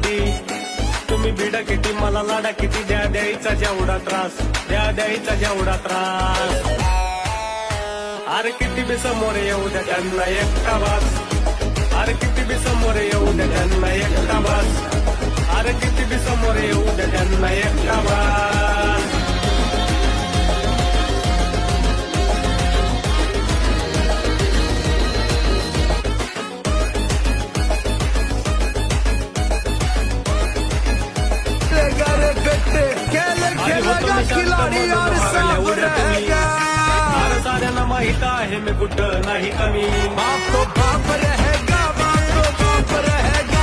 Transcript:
किती तुम्ही भिडा किती मला लाडा किती द्यायचा जेवढा त्रास द्यायचा जेवढा त्रास अरे किती बी समोर येऊ द्या त्यांना एकटा बास अरे किती बी समोर येऊ द्या त्यांना एकटा बास अरे किती बी समोर येऊ द्या त्यांना एकटा बास साऱ्यांना माहित आहे मी कुठं नाही कमी बाप तो बाप रहेगा, बाप तो बाप रहेगा.